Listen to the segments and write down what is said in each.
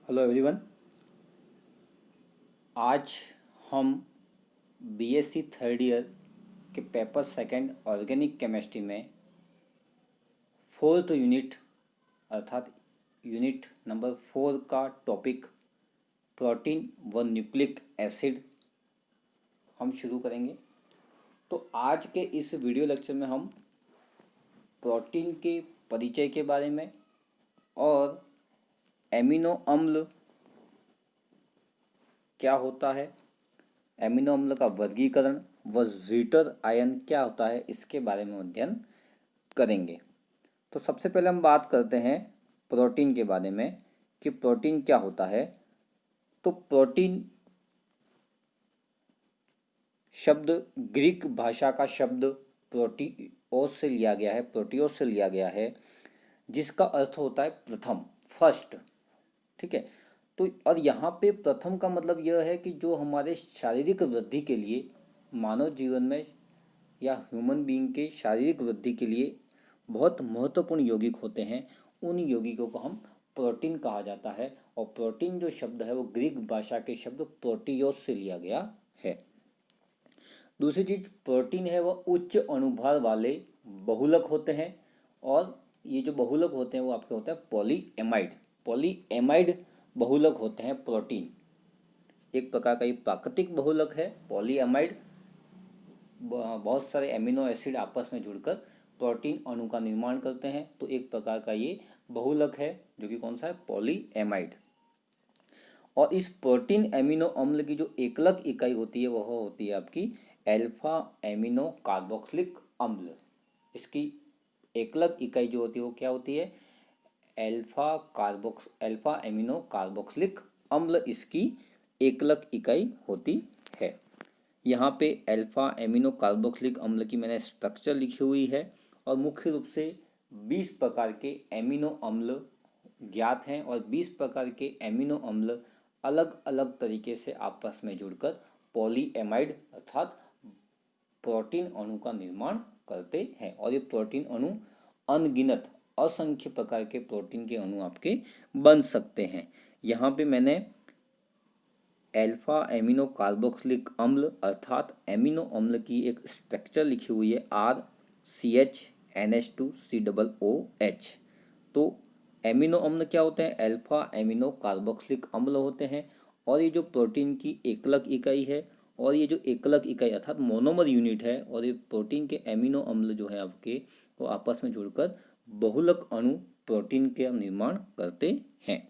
Hello everyone. आज हम BSc third year के पेपर सेकंड ऑर्गेनिक केमिस्ट्री में फोर्थ यूनिट अर्थात यूनिट नंबर 4 का टॉपिक प्रोटीन व न्यूक्लिक एसिड हम शुरू करेंगे। तो आज के इस वीडियो लेक्चर में हम प्रोटीन के परिचय के बारे में और एमिनो अम्ल क्या होता है, एमिनो अम्ल का वर्गीकरण व ज़ीटर आयन क्या होता है, इसके बारे में अध्ययन करेंगे। तो सबसे पहले हम बात करते हैं प्रोटीन के बारे में कि प्रोटीन क्या होता है। तो प्रोटीन शब्द ग्रीक भाषा का शब्द प्रोटीओस से लिया गया है, प्रोटीओस से लिया गया है, जिसका अर्थ होता है प्रथम, फर्स्ट। ठीक है। तो और यहाँ पे प्रथम का मतलब यह है कि जो हमारे शारीरिक वृद्धि के लिए, मानव जीवन में या ह्यूमन बीइंग के शारीरिक वृद्धि के लिए बहुत महत्वपूर्ण यौगिक होते हैं, उन यौगिकों को हम प्रोटीन कहा जाता है। और प्रोटीन जो शब्द है वो ग्रीक भाषा के शब्द प्रोटीओस से लिया गया है। दूसरी चीज, प्रोटीन है वह उच्च अणुभार वाले बहुलक होते हैं, और ये जो बहुलक होते हैं वो आपके होते हैं पॉलीएमाइड। पॉलीएमाइड बहुलक होते हैं प्रोटीन। एक प्रकार का ये प्राकृतिक बहुलक है पॉलीएमाइड। बहुत सारे एमिनो एसिड आपस में जुड़कर प्रोटीन अणु का निर्माण करते हैं, तो एक प्रकार का ये बहुलक है जो कि कौन सा है, पॉलीएमाइड। और इस प्रोटीन एमिनो अम्ल की जो एकलक इकाई होती है वह होती है आपकी अल्फा एमिनो कार्बोक्सिलिक अम्ल। इसकी एकलक इकाई जो होती है वो क्या होती है, अल्फा एमिनो कार्बोक्सिलिक अम्ल इसकी एकलक इकाई होती है। यहाँ पे अल्फा एमिनो कार्बोक्सिलिक अम्ल की मैंने स्ट्रक्चर लिखी हुई है, और मुख्य रूप से 20 प्रकार के एमिनो अम्ल ज्ञात हैं, और 20 प्रकार के एमिनो अम्ल अलग अलग तरीके से आपस में जुड़कर पॉलीएमाइड अर्थात प्रोटीन अणु का निर्माण करते हैं। और ये प्रोटीन अणु अनगिनत, असंख्य प्रकार के प्रोटीन के अणु आपके बन सकते हैं। यहाँ पे मैंने अल्फा एमिनो कार्बोक्सिलिक अम्ल अर्थात एमिनो अम्ल की एक स्ट्रक्चर लिखी हुई है, RCH NH2COOH। तो एमिनो अम्ल क्या होते हैं, अल्फा एमिनो कार्बोक्सिलिक अम्ल होते हैं। और ये जो प्रोटीन की एकलक इकाई है, और ये जो एकलक इकाई अर्थात मोनोमर यूनिट है, और ये प्रोटीन के एमिनो अम्ल जो है आपके वो आपस में जुड़कर बहुलक अणु प्रोटीन के निर्माण करते हैं।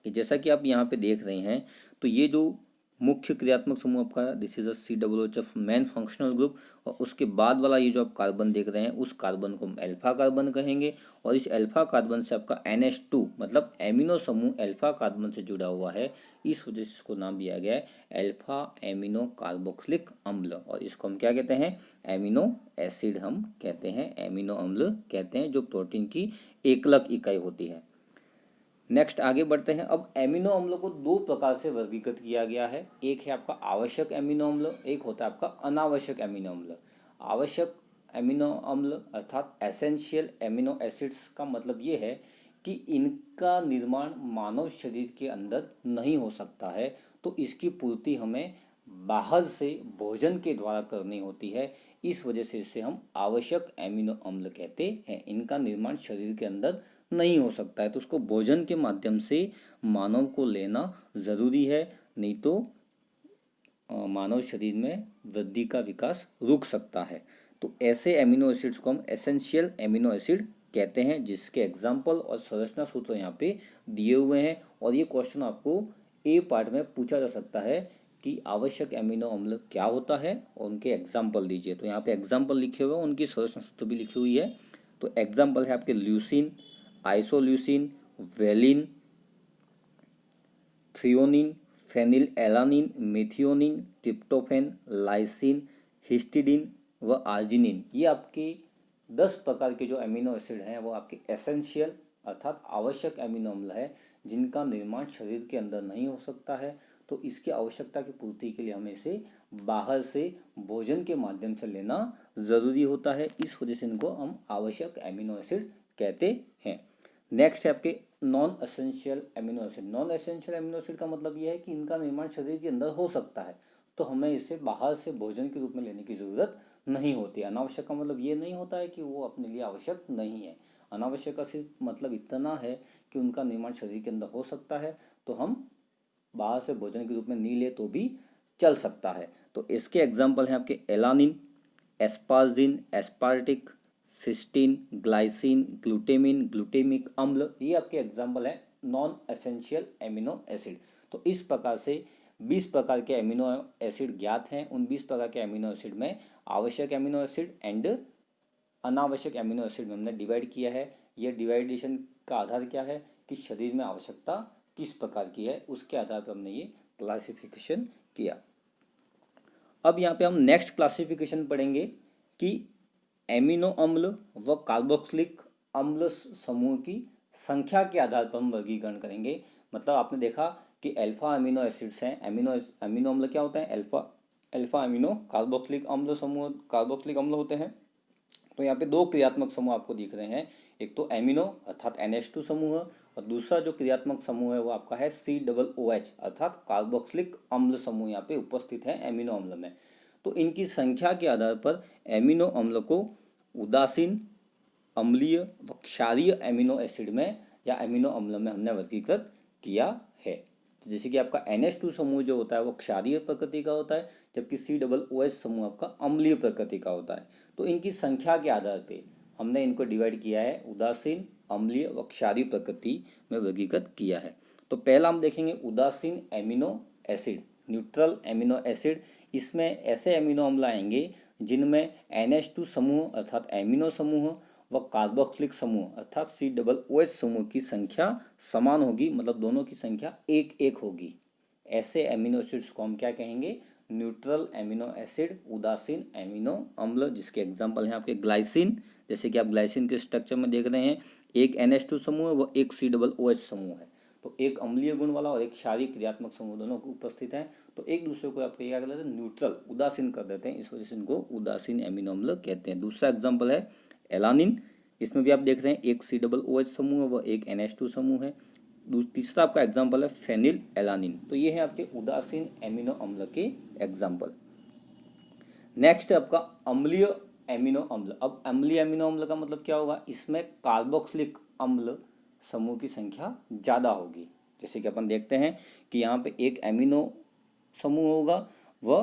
कि जैसा कि आप यहाँ पे देख रहे हैं, तो ये जो मुख्य क्रियात्मक समूह आपका this is a COOH main functional group, और उसके बाद वाला ये जो आप कार्बन देख रहे हैं उस कार्बन को हम अल्फा कार्बन कहेंगे। और इस अल्फा कार्बन से आपका NH2 मतलब एमिनो समूह अल्फा कार्बन से जुड़ा हुआ है, इस वजह से इसको नाम दिया गया है अल्फा एमिनो कार्बोक्सिलिक अम्ल। और इसको हम क्या कहते हैं, एमिनो एसिड हम कहते हैं, एमिनो अम्ल कहते हैं, जो प्रोटीन की एकलक इकाई होती है। नेक्स्ट आगे बढ़ते हैं। अब एमिनो अम्लों को दो प्रकार से वर्गीकृत किया गया है। एक है आपका आवश्यक एमिनो अम्ल, एक होता है आपका अनावश्यक एमिनो अम्ल। आवश्यक एमिनो अम्ल अर्थात एसेंशियल एमिनो एसिड्स का मतलब ये है कि इनका निर्माण मानव शरीर के अंदर नहीं हो सकता है, तो इसकी पूर्ति हमें बाहर से भोजन के द्वारा करनी होती है। इस वजह से इसे हम आवश्यक एमिनो अम्ल कहते हैं। इनका निर्माण शरीर के अंदर नहीं हो सकता है, तो उसको भोजन के माध्यम से मानव को लेना ज़रूरी है, नहीं तो मानव शरीर में वृद्धि का विकास रुक सकता है। तो ऐसे एमिनो एसिड्स को हम एसेंशियल एमिनो एसिड कहते हैं, जिसके एग्जाम्पल और संरचना सूत्र यहाँ पे दिए हुए हैं। और ये क्वेश्चन आपको ए पार्ट में पूछा जा सकता है कि आवश्यक एमिनो अम्ल क्या होता है और उनके एग्जाम्पल दीजिए। तो यहाँ पे एग्जाम्पल लिखे हुए हैं, उनकी संरचना सूत्र भी लिखी हुई है। तो एग्जाम्पल है आपके leucine, isoleucine, valine, threonine, phenylalanine, methionine, tryptophan, lysine, histidine व आर्जिनिन। ये आपके 10 प्रकार के जो अमीनो एसिड हैं वो आपके एसेंशियल अर्थात आवश्यक अमीनो अम्ल है, जिनका निर्माण शरीर के अंदर नहीं हो सकता है। तो इसकी आवश्यकता की पूर्ति के लिए हमें इसे बाहर से भोजन के माध्यम से लेना ज़रूरी होता है। इस वजह से इनको हम आवश्यक अमीनो एसिड कहते हैं। नेक्स्ट है आपके non essential amino acid. Non essential amino acid का मतलब यह है कि इनका निर्माण शरीर के अंदर हो सकता है, तो हमें इसे बाहर से भोजन के रूप में लेने की ज़रूरत नहीं होती। अनावश्यक का मतलब ये नहीं होता है कि वो अपने लिए आवश्यक नहीं है। अनावश्यक का सिर्फ मतलब इतना है कि उनका निर्माण शरीर के अंदर हो सकता है, तो हम बाहर से भोजन के रूप में नहीं ले तो भी चल सकता है। तो इसके एग्जाम्पल हैं आपके alanine, asparagine, aspartic, cysteine, glycine, glutamine, glutamic अम्ल, ये आपके एग्जाम्पल हैं नॉन एसेंशियल एमिनो एसिड। तो इस प्रकार से 20 प्रकार के एमिनो एसिड ज्ञात हैं। उन 20 प्रकार के एमिनो एसिड में आवश्यक एमिनो एसिड एंड अनावश्यक एमिनो एसिड में हमने डिवाइड किया है। यह डिवाइडेशन का आधार क्या है कि शरीर में आवश्यकता किस प्रकार की है, उसके आधार पर हमने ये क्लासिफिकेशन किया। अब यहाँ पे हम नेक्स्ट क्लासिफिकेशन पढ़ेंगे कि एमिनो अम्ल व कार्बोक्सिलिक अम्ल समूह की संख्या के आधार पर हम वर्गीकरण करेंगे। मतलब आपने देखा कि अल्फा अमीनो एसिड्स हैं, अमीनो अम्ल क्या होता है, अल्फा अमीनो कार्बोक्सिलिक अम्ल समूह, कार्बोक्सिलिक अम्ल होते हैं। तो यहाँ पे दो क्रियात्मक समूह आपको दिख रहे हैं, एक तो एमिनो अर्थात NH2 समूह और दूसरा जो क्रियात्मक समूह है वो आपका है COOH अर्थात कार्बोक्सिलिक अम्ल समूह यहाँ पे उपस्थित है एमिनो अम्ल में। तो इनकी संख्या के आधार पर एमिनो अम्ल को उदासीन, अम्लीय व क्षारीय एमिनो एसिड में या एमिनो अम्ल में हमने वर्गीकृत किया है। तो जैसे कि आपका NH2 समूह जो होता है वो क्षारीय प्रकृति का होता है, जबकि COOH समूह आपका अम्लीय प्रकृति का होता है। तो इनकी संख्या के आधार पे हमने इनको डिवाइड किया है, उदासीन, अम्लीय व क्षारीय प्रकृति में वर्गीकृत किया है। तो पहला हम देखेंगे उदासीन amino acid, neutral amino acid. इसमें ऐसे एमिनो अम्ल आएंगे जिनमें NH2 समूह अर्थात एमिनो समूह व कार्बोक्सिलिक समूह अर्थात COOH समूह की संख्या समान होगी, मतलब दोनों की संख्या एक एक होगी। ऐसे एमिनो एसिड्स को हम क्या कहेंगे, न्यूट्रल एमिनो एसिड, उदासीन एमिनो अम्ल, जिसके एग्जांपल हैं आपके ग्लाइसिन। जैसे कि आप ग्लाइसिन के स्ट्रक्चर में देख रहे हैं, एक NH2 समूह है व एक COOH समूह है। तो एक अम्लीय गुण वाला और एक क्षारीय क्रियात्मक समूह दोनों उपस्थित हैं। तो एक दूसरे को आप क्या कर देते हैं, न्यूट्रल, उदासीन कर देते हैं, इस वजह से इनको उदासीन एमिनो अम्ल कहते हैं। दूसरा एग्जाम्पल है एलानिन। इसमें भी आप देख रहे हैं एक COOH समूह है व एक NH2 समूह है। तीसरा आपका एग्जाम्पल है फेनिल एलानिन। तो ये है आपके उदासीन एमिनो अम्ल के एग्जाम्पल। नेक्स्ट है आपका अम्लीय एमिनो अम्ल। अब अम्लीय एमिनो अम्ल का मतलब क्या होगा, इसमें कार्बोक्सिलिक अम्ल समूह की संख्या ज़्यादा होगी। जैसे कि अपन देखते हैं कि यहाँ पे एक एमिनो समूह होगा व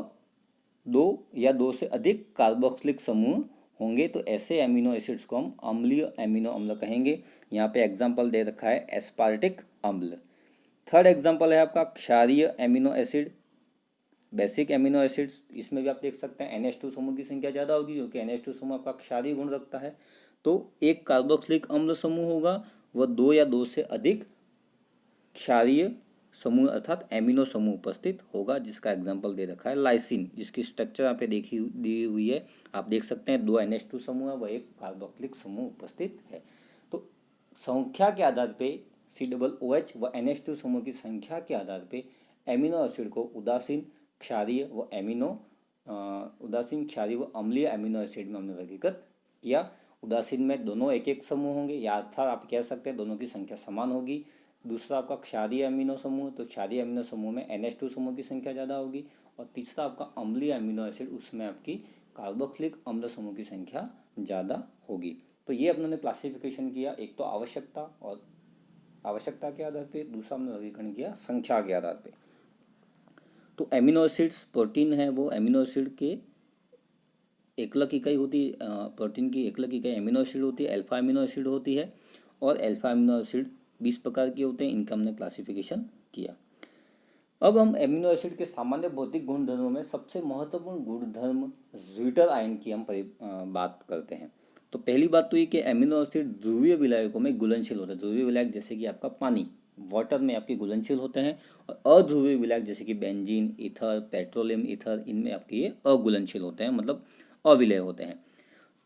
दो या दो से अधिक कार्बोक्सिलिक समूह होंगे, तो ऐसे एमिनो एसिड्स को हम अम्लीय एमिनो अम्ल कहेंगे। यहाँ पे एग्जाम्पल दे रखा है एस्पार्टिक अम्ल। थर्ड एग्जाम्पल है आपका क्षारीय amino acid, basic amino acids. इसमें भी आप देख सकते हैं NH2 समूह की संख्या ज़्यादा होगी क्योंकि NH2 समूह आपका क्षारीय गुण रखता है। तो एक कार्बोक्सिलिक अम्ल समूह होगा व दो या दो से अधिक क्षारीय समूह अर्थात एमिनो समूह उपस्थित होगा, जिसका एग्जाम्पल दे रखा है लाइसिन, जिसकी स्ट्रक्चर यहाँ पे देखी दी हुई है। आप देख सकते हैं दो NH2 समूह है व एक कार्बोक्सिलिक समूह उपस्थित है। तो संख्या के आधार पे COOH व NH2 समूह की संख्या के आधार पे एमिनो एसिड को उदासीन, क्षारीय व क्षारीय व अम्लीय एमिनो एसिड में हमने वर्गीकृत किया। उदासीन में दोनों एक एक समूह होंगे, या अर्थात आप कह सकते हैं दोनों की संख्या समान होगी। दूसरा आपका क्षारीय अमीनो समूह, तो क्षारीय अमीनो समूह में NH2 समूह की संख्या ज़्यादा होगी। और तीसरा आपका अम्लीय अमीनो एसिड, उसमें आपकी कार्बोक्सिलिक अम्ल समूह की संख्या ज़्यादा होगी। तो ये अपने क्लासिफिकेशन किया, एक तो आवश्यकता और आवश्यकता के आधार पे, दूसरा हमने वर्गीकरण किया संख्या के आधार पे। तो एमिनो एसिड्स प्रोटीन है, वो एमिनो एसिड के एकलक इकाई होती है, प्रोटीन की एकलक इकाई एमिनो एसिड होती है, अल्फा एमिनो एसिड होती है। और अल्फा एमिनो एसिड 20 प्रकार के होते हैं, इनका हमने क्लासिफिकेशन किया। अब हम एमिनो एसिड के सामान्य भौतिक गुणधर्मों में सबसे महत्वपूर्ण गुणधर्म ज्विटर आयन की हम बात करते हैं। तो पहली बात तो ये कि एमिनो एसिड ध्रुवीय विलायकों में घुलनशील होता है। ध्रुवीय विलायक जैसे कि आपका पानी, वाटर में आपके घुलनशील होते हैं, और अध्रुवीय विलायक जैसे कि बेंजीन, ईथर, पेट्रोलियम ईथर, इनमें आपके ये अघुलनशील होते हैं, मतलब अविलय होते हैं।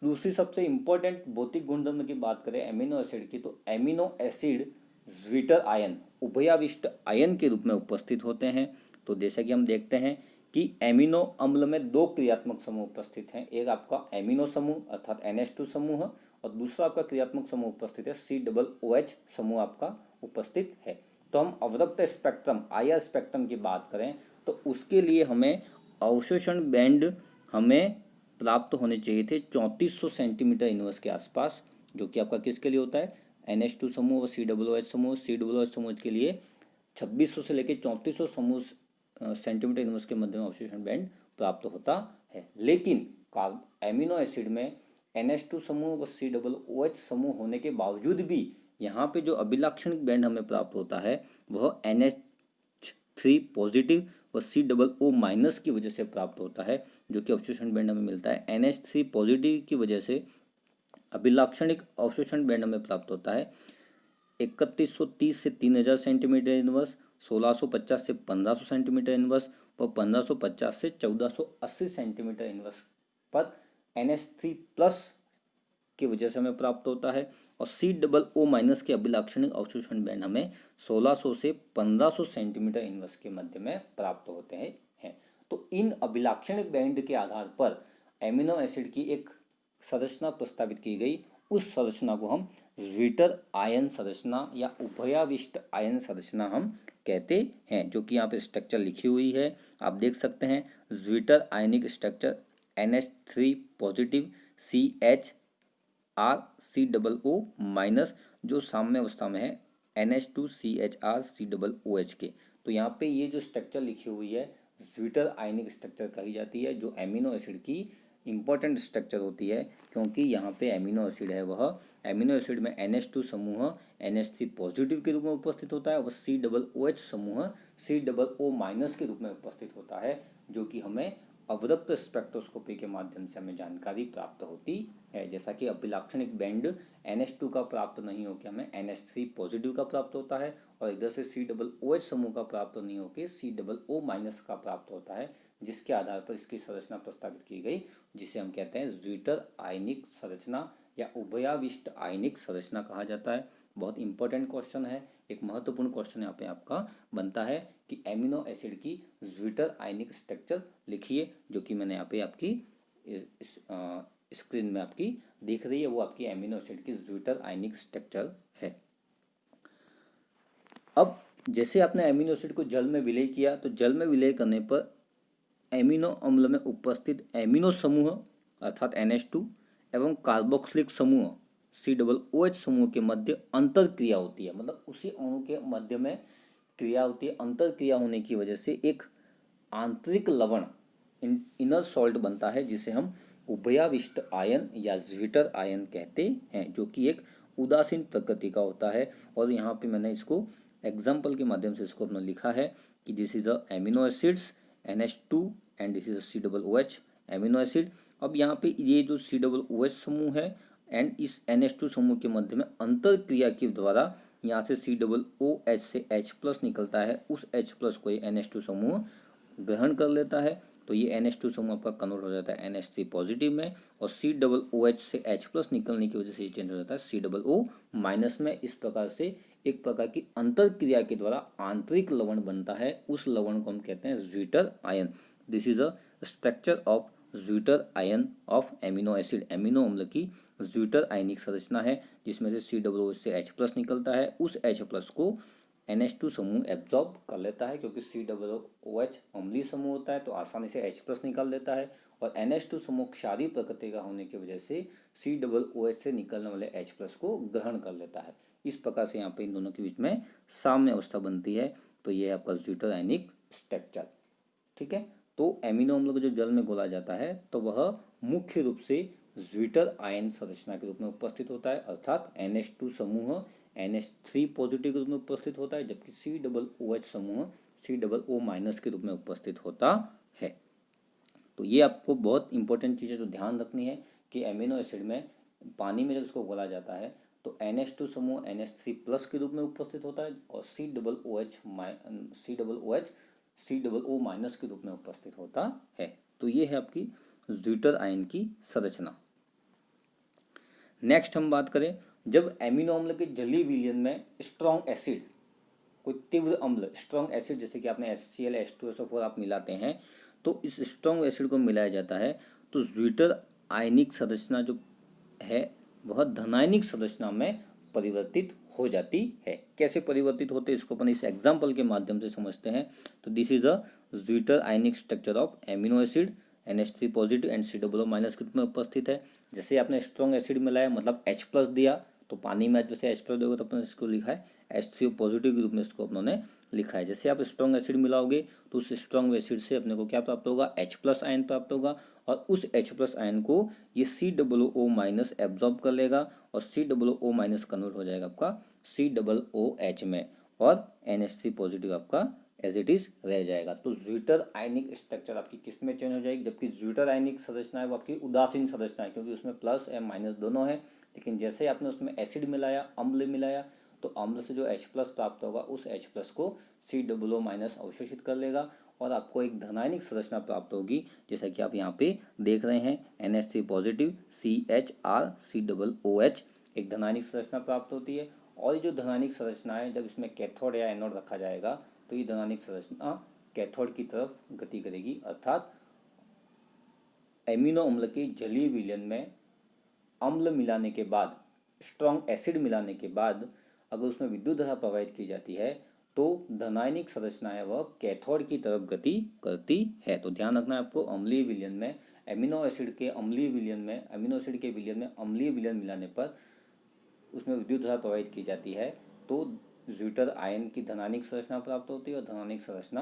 दूसरी सबसे इंपॉर्टेंट भौतिक गुणधर्म की बात करें एमिनो एसिड की, तो एमिनो एसिड ज्विटर आयन, उभयाविष्ट आयन के रूप में उपस्थित होते हैं। तो जैसा कि हम देखते हैं कि एमिनो अम्ल में दो क्रियात्मक समूह उपस्थित हैं, एक आपका एमिनो समूह अर्थात NH2 समूह और दूसरा आपका क्रियात्मक समूह उपस्थित है COOH समूह आपका उपस्थित है। तो हम अवरक्त स्पेक्ट्रम IR स्पेक्ट्रम की बात करें तो उसके लिए हमें अवशोषण बैंड हमें प्राप्त होने चाहिए थे 3400 सेंटीमीटर इनवर्स के आसपास, जो कि आपका किसके लिए होता है, NH2 समूह और COOH समूह। COOH समूह के लिए 2600 से लेकर 3400 समूह सेंटीमीटर इनवर्स के मध्य में अवशोषण बैंड प्राप्त होता है। लेकिन एमिनो एसिड में NH2 समूह व COOH समूह होने के बावजूद भी यहाँ पे जो अभिलाक्षणिक बैंड हमें प्राप्त होता है वह NH3 पॉजिटिव व COO माइनस की वजह से प्राप्त होता है, जो कि अवशोषण बैंड हमें मिलता है। NH3 पॉजिटिव की वजह से अभिलाक्षणिक अवशोषण बैंड हमें प्राप्त होता है 3130 से 3000 सेंटीमीटर इनवर्स, 1650 से 1500 सेंटीमीटर इनवर्स और 1550 से 1480 सेंटीमीटर इनवर्स पर NH3 प्लस की वजह से हमें प्राप्त होता है। और COO माइनस के अभिलाक्षणिक अवशोषण बैंड हमें 1600 से 1500 सेंटीमीटर इनवर्स के मध्य में प्राप्त होते हैं। तो इन अभिलाक्षणिक बैंड के आधार पर एमिनो एसिड की एक संरचना प्रस्तावित की गई। उस संरचना को हम ज्विटर आयन संरचना या उभयाविष्ट आयन संरचना हम कहते हैं, जो कि यहाँ पे स्ट्रक्चर लिखी हुई है, आप देख सकते हैं। Zwitter ionic structure NH3 positive CHRCOO minus, जो साम्य अवस्था में है NH2 CHRCOOH के। तो यहाँ पे ये जो स्ट्रक्चर लिखी हुई है ज्विटर आयनिक स्ट्रक्चर कही जाती है, जो एमिनो एसिड की इंपॉर्टेंट स्ट्रक्चर होती है, क्योंकि यहाँ पे एमिनो एसिड है वह एमिनो एसिड में NH2 समूह NH3 पॉजिटिव के रूप में उपस्थित होता है और COOH समूह COO माइनस के रूप में उपस्थित होता है, जो कि हमें अवरक्त स्पेक्ट्रोस्कोपी के माध्यम से हमें जानकारी प्राप्त होती है। जैसा कि अभिलाक्षणिक बैंड NH2 का प्राप्त नहीं होकर हमें NH3 पॉजिटिव का प्राप्त होता है और इधर से COOH समूह का प्राप्त नहीं होकर COO माइनस का प्राप्त होता है, जिसके आधार पर इसकी संरचना प्रस्तावित की गई, जिसे हम कहते हैं ज्विटर आयनिक संरचना या उभयाविष्ट आयनिक संरचना कहा जाता है। बहुत इंपॉर्टेंट क्वेश्चन है, एक महत्वपूर्ण क्वेश्चन यहाँ पे आपका बनता है कि एमिनो एसिड की ज्विटर आयनिक स्ट्रक्चर लिखिए, जो कि मैंने यहाँ पे आपकी स्क्रीन में आपकी दिख रही है, वो आपकी एमिनो एसिड की ज्विटर आयनिक स्ट्रक्चर है। अब जैसे आपने एमिनो एसिड को जल में विलय किया, तो जल में विलय करने पर एमिनो अम्ल में उपस्थित एमिनो समूह अर्थात NH2 एवं कार्बोक्सिलिक समूह COOH समूह के मध्य अंतर क्रिया होती है। मतलब उसी अणु के मध्य में क्रिया होती है। अंतर क्रिया होने की वजह से एक आंतरिक लवण इनर सॉल्ट बनता है, जिसे हम उभयाविष्ट आयन या ज्विटर आयन कहते हैं, जो कि एक उदासीन प्रकृति का होता है। और यहाँ पे मैंने इसको एग्जाम्पल के माध्यम से इसको अपना लिखा है कि this is the amino acids NH2 and this is COOH amino acid. अब यहाँ पे ये जो COOH समूह है एंड इस NH2 समूह के मध्य में अंतर क्रिया के द्वारा यहाँ से COOH से H प्लस निकलता है, उस H प्लस को ये NH2 समूह ग्रहण कर लेता है, तो ये NH2 समूह आपका कन्वर्ट हो जाता है NH3 पॉजिटिव में, और COOH से H प्लस निकलने की वजह से ये चेंज हो जाता है COO माइनस में। इस प्रकार से एक प्रकार की अंतर क्रिया के द्वारा आंतरिक लवण बनता है, उस लवण को हम कहते हैं zwitter ion. This is a structure of zwitter ion of amino acid. Amino अम्ल की ज्विटर आयनिक संरचना है, जिसमें से COOH से H प्लस निकलता है, उस H प्लस को NH2 समूह एब्जॉर्ब कर लेता है, क्योंकि COOH अम्लीय समूह होता है तो आसानी से H प्लस निकाल देता है, और NH2 समूह क्षारीय प्रकृति का होने की वजह से COOH से निकलने वाले H प्लस को ग्रहण कर लेता है। इस प्रकार से यहाँ पे इन दोनों के बीच में साम्य अवस्था बनती है। तो ये आपका ज्विटर आयनिक स्ट्रक्चर, ठीक है। तो एमिनो अम्ल को जो जल में घोला जाता है तो वह मुख्य रूप से ज्विटर आयन संरचना के रूप में उपस्थित होता है, अर्थात NH2 समूह NH3 पॉजिटिव के रूप में उपस्थित होता है, जबकि COOH समूह COO माइनस के रूप में उपस्थित होता है। तो ये आपको बहुत इंपॉर्टेंट चीज़ है जो ध्यान रखनी है कि एमिनो एसिड में पानी में जब इसको घोला जाता है तो NH2 समूह NH3 प्लस के रूप में उपस्थित होता है, और COO माइनस के रूप में उपस्थित होता है। तो ये है आपकी ज्विटर आयन की संरचना। नेक्स्ट हम बात करें, जब एमिनो अम्ल के जलीय विलयन में स्ट्रॉन्ग एसिड, कोई तीव्र अम्ल स्ट्रॉन्ग एसिड, जैसे कि आपने HCl H2SO4 आप मिलाते हैं, तो इस स्ट्रॉन्ग एसिड को मिलाया जाता है तो ज्विटर आयनिक संरचना जो है वह धनायनिक संरचना में परिवर्तित हो जाती है। कैसे परिवर्तित होते हैं इसको अपन इस एग्जाम्पल के माध्यम से समझते हैं। तो this is a zwitter ionic structure of amino acid NH3 positive and COO minus के रूप में उपस्थित है। जैसे आपने स्ट्रॉन्ग एसिड मिलाया मतलब H प्लस दिया, तो पानी में जैसे H प्लस दोगे तो अपने इसको लिखा है H3O पॉजिटिव के रूप में इसको अपनों ने लिखा है। जैसे आप स्ट्रॉन्ग एसिड मिलाओगे तो उस स्ट्रॉन्ग एसिड से अपने को क्या प्राप्त होगा, H प्लस आयन प्राप्त होगा, और उस H प्लस आयन को ये COO माइनस एब्जॉर्ब कर लेगा और COO माइनस कन्वर्ट हो जाएगा आपका COOH में, और NH3 पॉजिटिव आपका एज इट इज रह जाएगा। तो ज्विटर आयनिक स्ट्रक्चर आपकी किस में चेंज हो जाएगी, जबकि ज्विटर आयनिक संरचना है वो आपकी उदासीन संरचना है, क्योंकि उसमें प्लस या माइनस दोनों है। लेकिन जैसे आपने उसमें एसिड मिलाया, अम्ल मिलाया, तो अम्ल से जो H प्लस प्राप्त होगा उस H प्लस को COO माइनस अवशोषित कर लेगा और आपको एक धनायनिक संरचना प्राप्त होगी, जैसा कि आप यहाँ पे देख रहे हैं NH3 पॉजिटिव CHR एक धनायनिक संरचना प्राप्त होती है। और ये जो धनायनिक संरचना है, जब इसमें कैथोड या एनोड रखा जाएगा तो ये धनायनिक संरचना कैथोड की तरफ गति करेगी, अर्थात एमिनो अम्ल के जलीय विलयन में अम्ल मिलाने के बाद, स्ट्रॉन्ग एसिड मिलाने के बाद अगर उसमें विद्युत धारा प्रवाहित की जाती है तो धनायनिक संरचना है वह कैथोड की तरफ गति करती है। तो ध्यान रखना है आपको, अम्लीय विलयन में एमिनो एसिड के अम्लीय विलयन में, एमिनो एसिड के विलयन में अम्लीय विलयन मिलाने पर उसमें विद्युत धारा प्रवाहित की जाती है तो ज्विटर आयन की धनायनिक संरचना प्राप्त होती है और धनायनिक संरचना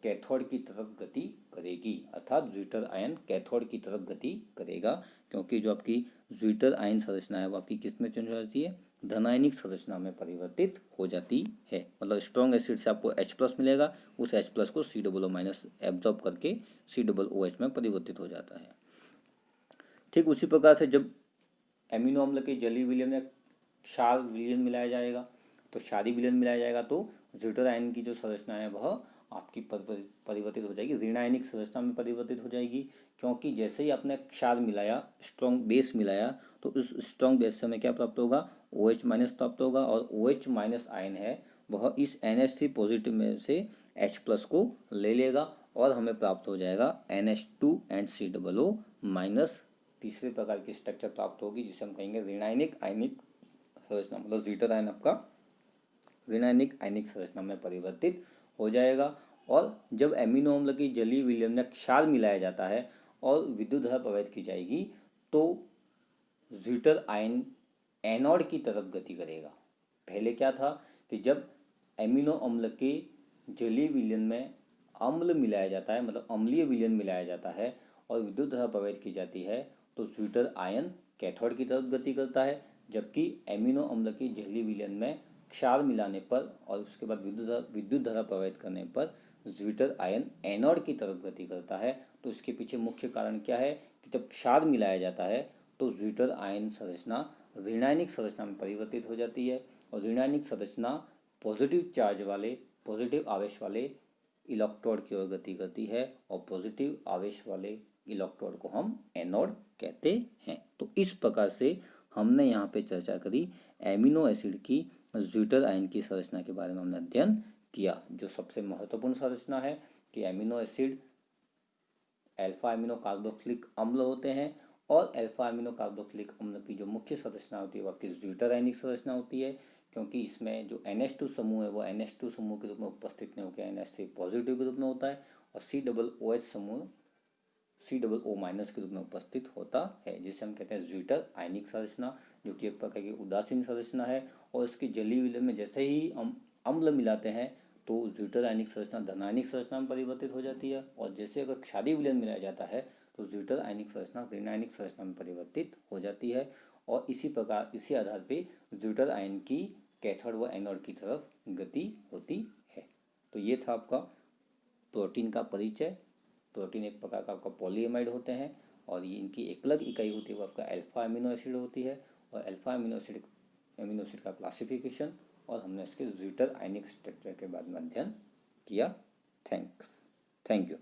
कैथोड की तरफ गति करेगी, अर्थात ज्विटर आयन कैथोड की तरफ गति करेगा, क्योंकि जो आपकी ज्विटर आयन संरचना है वो आपकी किस में चेंज हो जाती है, धनायनिक संरचना में परिवर्तित हो जाती है। मतलब स्ट्रॉन्ग एसिड से आपको H प्लस मिलेगा, उस H प्लस को COO माइनस एब्जॉर्ब करके COOH में परिवर्तित हो जाता है। ठीक उसी प्रकार से जब एमिनो अम्ल के जलीय विलयन में क्षार विलयन मिलाया जाएगा, तो क्षारीय विलयन मिलाया जाएगा तो ज्विटर आयन की जो संरचना है वह आपकी परिवर्तित हो जाएगी, ऋणायनिक संरचना में परिवर्तित हो जाएगी, क्योंकि जैसे ही आपने क्षार मिलाया, स्ट्रॉन्ग बेस मिलाया, तो उस स्ट्रॉन्ग बेस से हमें क्या प्राप्त होगा, OH माइनस प्राप्त होगा, और OH माइनस आयन है वह इस NH3 पॉजिटिव में से H प्लस को ले लेगा और हमें प्राप्त हो जाएगा NH2 एंड COO माइनस, तीसरे प्रकार की स्ट्रक्चर प्राप्त होगी जिसे हम कहेंगे ऋणायनिक आयनिक संरचना। मतलब ज्विटर आयन आपका ऋणायनिक आयनिक संरचना में परिवर्तित हो जाएगा। और जब एमिनो अम्ल की जलीय विलयन में क्षार मिलाया जाता है और विद्युत धारा प्रवाहित की जाएगी तो ज्विटर आयन एनोड की तरफ गति करेगा। पहले क्या था कि जब एमिनो अम्ल के जलीय विलयन में अम्ल मिलाया जाता है, मतलब अम्लीय विलयन मिलाया जाता है और विद्युत धारा प्रवाहित की जाती है तो ज्विटर आयन कैथोड की तरफ गति करता है, जबकि एमिनो अम्ल के जलीय विलयन में क्षार मिलाने पर और उसके बाद विद्युत धारा प्रवाहित करने पर ज्विटर आयन एनोड की तरफ गति करता है। तो इसके पीछे मुख्य कारण क्या है कि जब क्षार मिलाया जाता है तो ज्विटर आयन संरचना ऋणायनिक संरचना में परिवर्तित हो जाती है, और ऋणायनिक संरचना पॉजिटिव चार्ज वाले, पॉजिटिव आवेश वाले इलेक्ट्रोड की ओर गति करती है, और पॉजिटिव आवेश वाले इलेक्ट्रोड को हम एनोड कहते हैं। तो इस प्रकार से हमने यहाँ पे चर्चा करी एमिनो एसिड की ज्विटर आयन की संरचना के बारे में हमने अध्ययन किया। जो सबसे महत्वपूर्ण संरचना है कि amino acid alpha amino carboxylic अम्ल होते हैं, और अल्फा एमिनो कार्बोक्सिलिक अम्ल की जो मुख्य संरचना होती है वो आपकी ज्विटर आयनिक संरचना होती है, क्योंकि इसमें जो NH2 समूह है वो NH2 समूह के रूप में उपस्थित नहीं होकर NH3 पॉजिटिव के रूप में होता है, और COOH समूह COO माइनस के रूप में उपस्थित होता है, जिसे हम कहते हैं ज्विटर आयनिक संरचना, जो कि एक प्रकार की उदासीन संरचना है। और इसकी जलीय विलयन में जैसे ही हम अम्ल मिलाते हैं तो ज्विटर आयनिक संरचना धनायनिक संरचना में परिवर्तित हो जाती है, और जैसे अगर क्षारीय विलयन मिलाया जाता है तो ज्विटर आयनिक संरचना ऋणायनिक संरचना में परिवर्तित हो जाती है। और इसी प्रकार इसी आधार पे ज्विटर आयन की कैथोड व एनोड की तरफ गति होती है। तो ये था आपका प्रोटीन का परिचय। प्रोटीन एक प्रकार का आपका पॉलीएमाइड होते हैं, और ये इनकी एक अलग इकाई होती है वो आपका अल्फा एमिनो एसिड होती है, और अल्फा एमिनो एसिड का क्लासिफिकेशन और हमने इसके ज्विटर आयनिक स्ट्रक्चर के बारे में अध्ययन किया। Thank you.